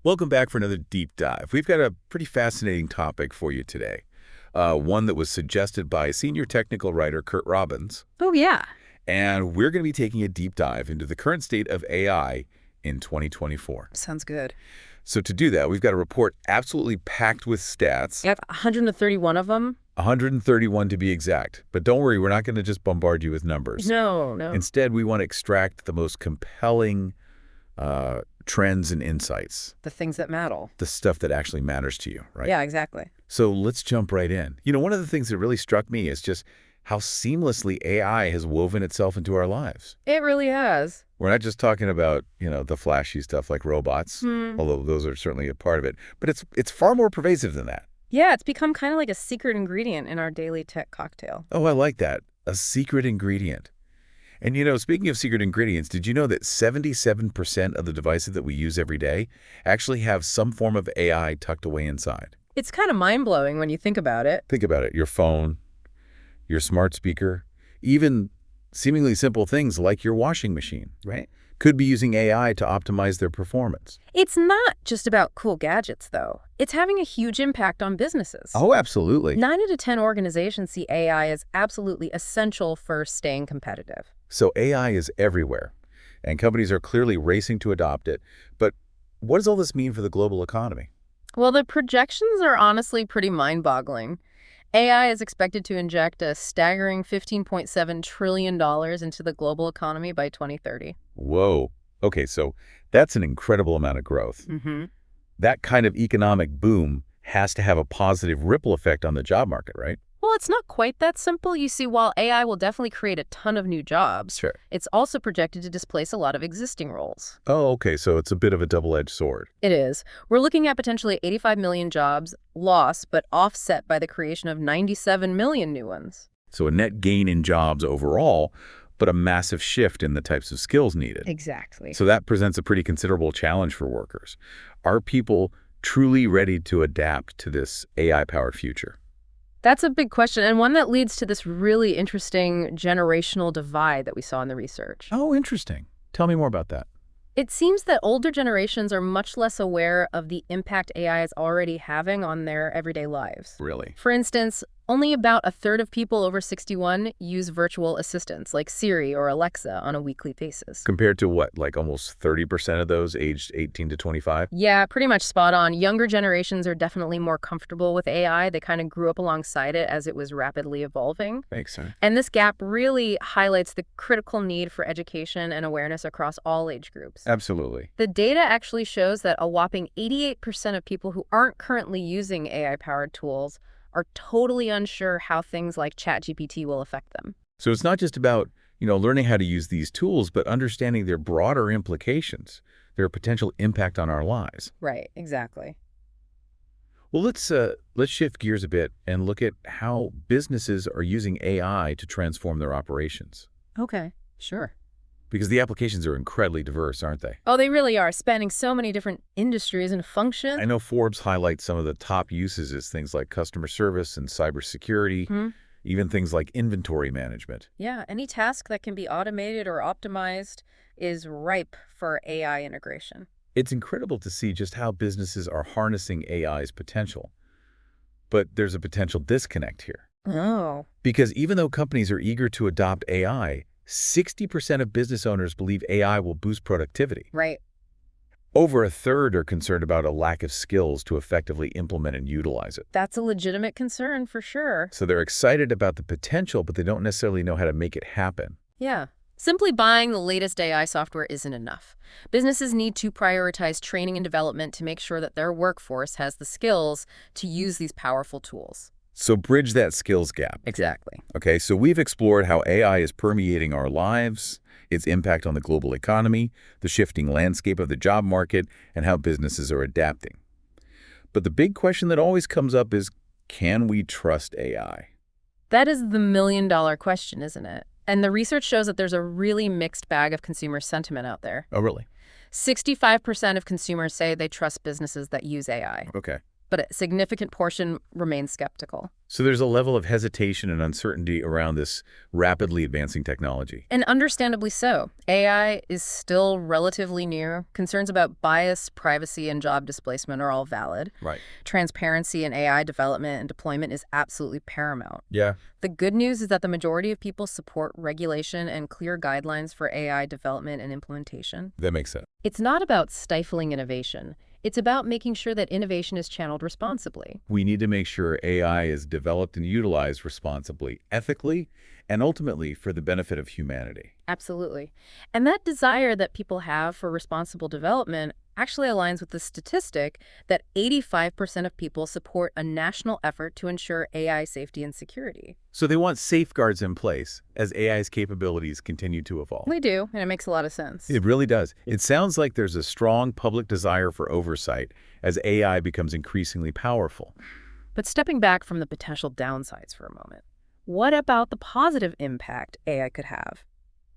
Welcome back for another deep dive. We've got a pretty fascinating topic for you today. One that was suggested by senior technical writer Curt Robbins. Oh, yeah. And we're going to be taking a deep dive into the current state of AI in 2024. Sounds good. So to do that, we've got a report absolutely packed with stats. You have 131 of them? 131 to be exact. But don't worry, we're not going to just bombard you with numbers. No. Instead, we want to extract the most compelling trends and insights. The things that matter. The stuff that actually matters to you, right? Yeah, exactly. So let's jump right in. One of the things that really struck me is just how seamlessly AI has woven itself into our lives. It really has. We're not just talking about, the flashy stuff like robots, although those are certainly a part of it, but it's far more pervasive than that. Yeah, it's become kind of like a secret ingredient in our daily tech cocktail. Oh, I like that. A secret ingredient. And, speaking of secret ingredients, did you know that 77% of the devices that we use every day actually have some form of AI tucked away inside? It's kind of mind-blowing when you think about it. Think about it. Your phone, your smart speaker, even seemingly simple things like your washing machine, Right. could be using AI to optimize their performance. It's not just about cool gadgets, though. It's having a huge impact on businesses. Oh, absolutely. 9 out of 10 organizations see AI as absolutely essential for staying competitive. So AI is everywhere, and companies are clearly racing to adopt it. But what does all this mean for the global economy? Well, the projections are honestly pretty mind-boggling. AI is expected to inject a staggering $15.7 trillion into the global economy by 2030. Whoa. Okay, so that's an incredible amount of growth. Mm-hmm. That kind of economic boom has to have a positive ripple effect on the job market, right? Well, it's not quite that simple. You see, while AI will definitely create a ton of new jobs, Sure. it's also projected to displace a lot of existing roles. Oh, okay, so it's a bit of a double-edged sword. It is. We're looking at potentially 85 million jobs lost, but offset by the creation of 97 million new ones. So a net gain in jobs overall, but a massive shift in the types of skills needed. Exactly. So that presents a pretty considerable challenge for workers. Are people truly ready to adapt to this AI-powered future? That's a big question, and one that leads to this really interesting generational divide that we saw in the research. Oh, interesting. Tell me more about that. It seems that older generations are much less aware of the impact AI is already having on their everyday lives. Really? For instance, only about a third of people over 61 use virtual assistants like Siri or Alexa on a weekly basis. Compared to what, like almost 30% of those aged 18 to 25? Yeah, pretty much spot on. Younger generations are definitely more comfortable with AI. They kind of grew up alongside it as it was rapidly evolving. Makes sense. And this gap really highlights the critical need for education and awareness across all age groups. Absolutely. The data actually shows that a whopping 88% of people who aren't currently using AI-powered tools are totally unsure how things like ChatGPT will affect them. So it's not just about, learning how to use these tools, but understanding their broader implications, their potential impact on our lives. Right, exactly. Well, let's shift gears a bit and look at how businesses are using AI to transform their operations. Okay, sure. Because the applications are incredibly diverse, aren't they? Oh, they really are, spanning so many different industries and functions. I know Forbes highlights some of the top uses as things like customer service and cybersecurity, even things like inventory management. Yeah, any task that can be automated or optimized is ripe for AI integration. It's incredible to see just how businesses are harnessing AI's potential. But there's a potential disconnect here. Oh. Because even though companies are eager to adopt AI, 60% of business owners believe AI will boost productivity. Right. Over a third are concerned about a lack of skills to effectively implement and utilize it. That's a legitimate concern for sure. So they're excited about the potential, but they don't necessarily know how to make it happen. Yeah. Simply buying the latest AI software isn't enough. Businesses need to prioritize training and development to make sure that their workforce has the skills to use these powerful tools. So bridge that skills gap. Exactly. Okay, so we've explored how AI is permeating our lives, its impact on the global economy, the shifting landscape of the job market, and how businesses are adapting. But the big question that always comes up is, can we trust AI? That is the million-dollar question, isn't it? And the research shows that there's a really mixed bag of consumer sentiment out there. Oh, really? 65% of consumers say they trust businesses that use AI. Okay. But a significant portion remains skeptical. So there's a level of hesitation and uncertainty around this rapidly advancing technology. And understandably so. AI is still relatively new. Concerns about bias, privacy, and job displacement are all valid. Right. Transparency in AI development and deployment is absolutely paramount. Yeah. The good news is that the majority of people support regulation and clear guidelines for AI development and implementation. That makes sense. It's not about stifling innovation. It's about making sure that innovation is channeled responsibly. We need to make sure AI is developed and utilized responsibly, ethically, and ultimately for the benefit of humanity. Absolutely. And that desire that people have for responsible development actually aligns with the statistic that 85% of people support a national effort to ensure AI safety and security. So they want safeguards in place as AI's capabilities continue to evolve. We do, and it makes a lot of sense. It really does. It sounds like there's a strong public desire for oversight as AI becomes increasingly powerful. But stepping back from the potential downsides for a moment, what about the positive impact AI could have?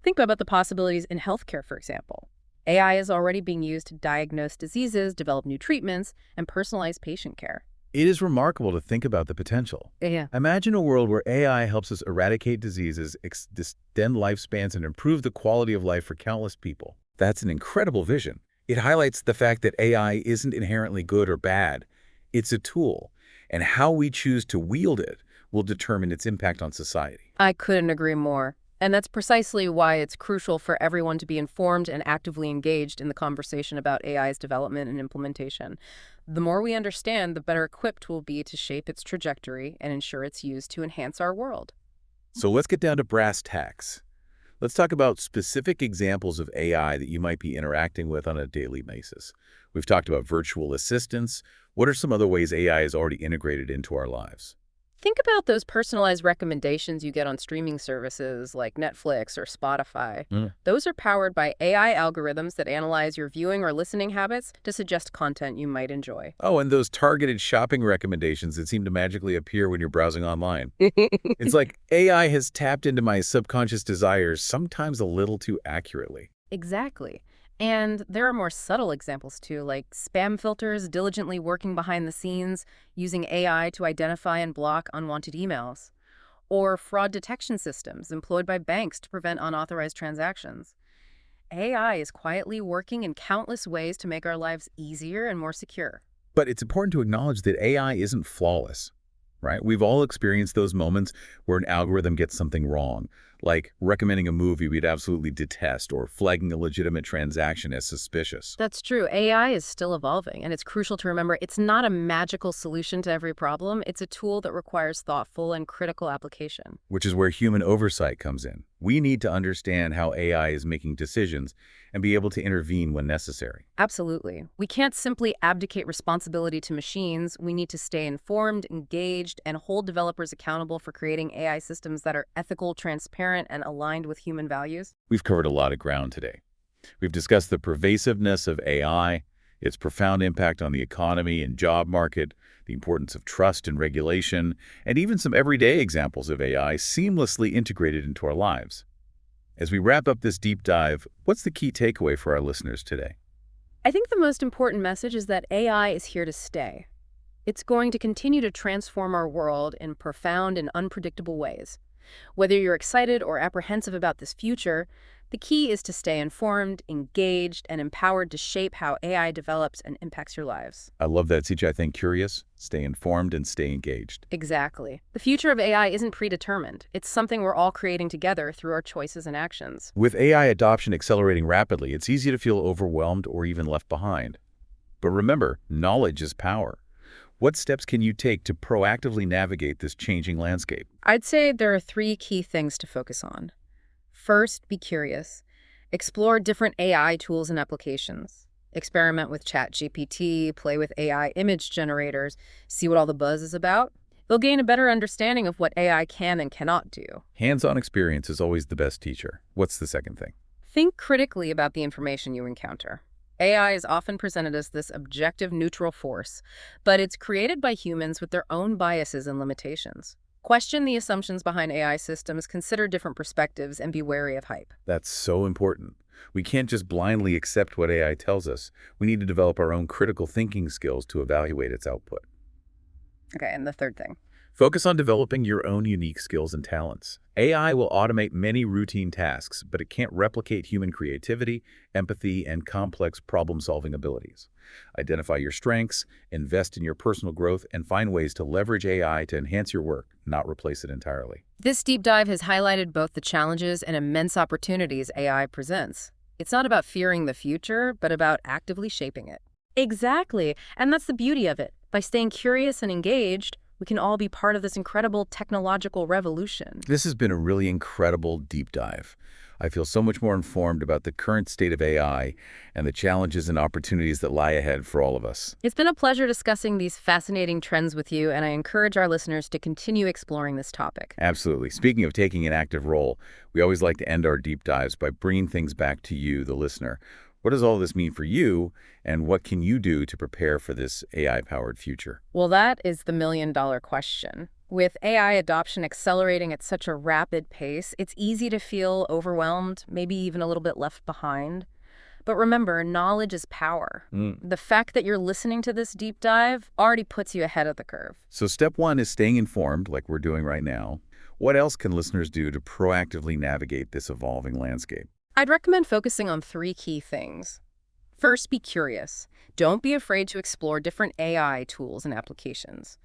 Think about the possibilities in healthcare, for example. AI is already being used to diagnose diseases, develop new treatments, and personalize patient care. It is remarkable to think about the potential. Yeah. Imagine a world where AI helps us eradicate diseases, extend lifespans, and improve the quality of life for countless people. That's an incredible vision. It highlights the fact that AI isn't inherently good or bad. It's a tool, and how we choose to wield it will determine its impact on society. I couldn't agree more. And that's precisely why it's crucial for everyone to be informed and actively engaged in the conversation about AI's development and implementation. The more we understand, the better equipped we'll be to shape its trajectory and ensure it's used to enhance our world. So let's get down to brass tacks. Let's talk about specific examples of AI that you might be interacting with on a daily basis. We've talked about virtual assistants. What are some other ways AI is already integrated into our lives? Think about those personalized recommendations you get on streaming services like Netflix or Spotify. Those are powered by AI algorithms that analyze your viewing or listening habits to suggest content you might enjoy. Oh, and those targeted shopping recommendations that seem to magically appear when you're browsing online. It's like AI has tapped into my subconscious desires, sometimes a little too accurately. Exactly. And there are more subtle examples too, like spam filters diligently working behind the scenes, using AI to identify and block unwanted emails, or fraud detection systems employed by banks to prevent unauthorized transactions. AI is quietly working in countless ways to make our lives easier and more secure. But it's important to acknowledge that AI isn't flawless, right? We've all experienced those moments where an algorithm gets something wrong, like recommending a movie we'd absolutely detest or flagging a legitimate transaction as suspicious. That's true. AI is still evolving, and it's crucial to remember it's not a magical solution to every problem. It's a tool that requires thoughtful and critical application. Which is where human oversight comes in. We need to understand how AI is making decisions and be able to intervene when necessary. Absolutely. We can't simply abdicate responsibility to machines. We need to stay informed, engaged, and hold developers accountable for creating AI systems that are ethical, transparent, and aligned with human values. We've covered a lot of ground today. We've discussed the pervasiveness of AI, its profound impact on the economy and job market, the importance of trust and regulation, and even some everyday examples of AI seamlessly integrated into our lives. As we wrap up this deep dive, what's the key takeaway for our listeners today? I think the most important message is that AI is here to stay. It's going to continue to transform our world in profound and unpredictable ways. Whether you're excited or apprehensive about this future, the key is to stay informed, engaged, and empowered to shape how AI develops and impacts your lives. I love that, CJ. Think curious, stay informed, and stay engaged. Exactly. The future of AI isn't predetermined. It's something we're all creating together through our choices and actions. With AI adoption accelerating rapidly, it's easy to feel overwhelmed or even left behind. But remember, knowledge is power. What steps can you take to proactively navigate this changing landscape? I'd say there are 3 key things to focus on. First, be curious. Explore different AI tools and applications. Experiment with ChatGPT, play with AI image generators, see what all the buzz is about. You'll gain a better understanding of what AI can and cannot do. Hands-on experience is always the best teacher. What's the second thing? Think critically about the information you encounter. AI is often presented as this objective, neutral force, but it's created by humans with their own biases and limitations. Question the assumptions behind AI systems, consider different perspectives, and be wary of hype. That's so important. We can't just blindly accept what AI tells us. We need to develop our own critical thinking skills to evaluate its output. Okay, and the third thing. Focus on developing your own unique skills and talents. AI will automate many routine tasks, but it can't replicate human creativity, empathy, and complex problem-solving abilities. Identify your strengths, invest in your personal growth, and find ways to leverage AI to enhance your work, not replace it entirely. This deep dive has highlighted both the challenges and immense opportunities AI presents. It's not about fearing the future, but about actively shaping it. Exactly. And that's the beauty of it. By staying curious and engaged, we can all be part of this incredible technological revolution. This has been a really incredible deep dive. I feel so much more informed about the current state of AI and the challenges and opportunities that lie ahead for all of us. It's been a pleasure discussing these fascinating trends with you, and I encourage our listeners to continue exploring this topic. Absolutely. Speaking of taking an active role, we always like to end our deep dives by bringing things back to you, the listener. What does all this mean for you, and what can you do to prepare for this AI-powered future? Well, that is the million-dollar question. With AI adoption accelerating at such a rapid pace, it's easy to feel overwhelmed, maybe even a little bit left behind. But remember, knowledge is power. The fact that you're listening to this deep dive already puts you ahead of the curve. So step one is staying informed, like we're doing right now. What else can listeners do to proactively navigate this evolving landscape? I'd recommend focusing on 3 key things. First, be curious. Don't be afraid to explore different AI tools and applications.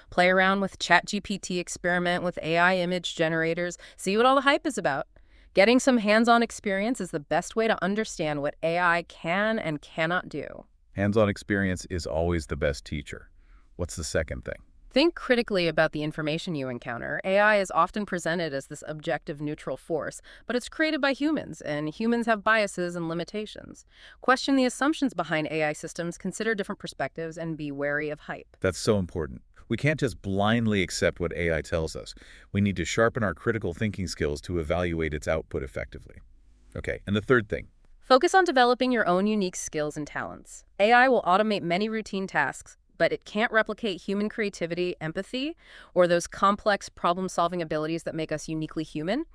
Play around with ChatGPT, experiment with AI image generators, see what all the hype is about. Getting some hands-on experience is the best way to understand what AI can and cannot do. Hands-on experience is always the best teacher. What's the second thing? Think critically about the information you encounter. AI is often presented as this objective, neutral force, but it's created by humans, and humans have biases and limitations. Question the assumptions behind AI systems, consider different perspectives, and be wary of hype. That's so important. We can't just blindly accept what AI tells us. We need to sharpen our critical thinking skills to evaluate its output effectively. Okay, and the third thing. Focus on developing your own unique skills and talents. AI will automate many routine tasks, but it can't replicate human creativity, empathy, or those complex problem-solving abilities that make us uniquely human.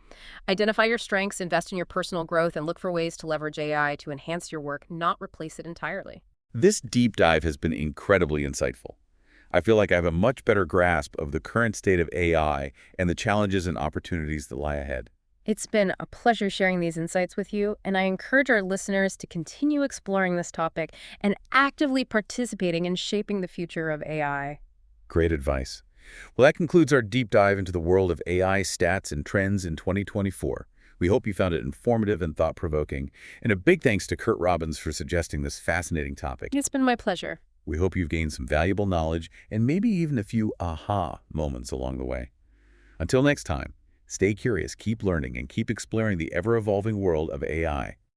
Identify your strengths, invest in your personal growth, and look for ways to leverage AI to enhance your work, not replace it entirely. This deep dive has been incredibly insightful. I feel like I have a much better grasp of the current state of AI and the challenges and opportunities that lie ahead. It's been a pleasure sharing these insights with you, and I encourage our listeners to continue exploring this topic and actively participating in shaping the future of AI. Great advice. Well, that concludes our deep dive into the world of AI stats and trends in 2024. We hope you found it informative and thought-provoking. And a big thanks to Curt Robbins for suggesting this fascinating topic. It's been my pleasure. We hope you've gained some valuable knowledge and maybe even a few aha moments along the way. Until next time, stay curious, keep learning, and keep exploring the ever-evolving world of AI.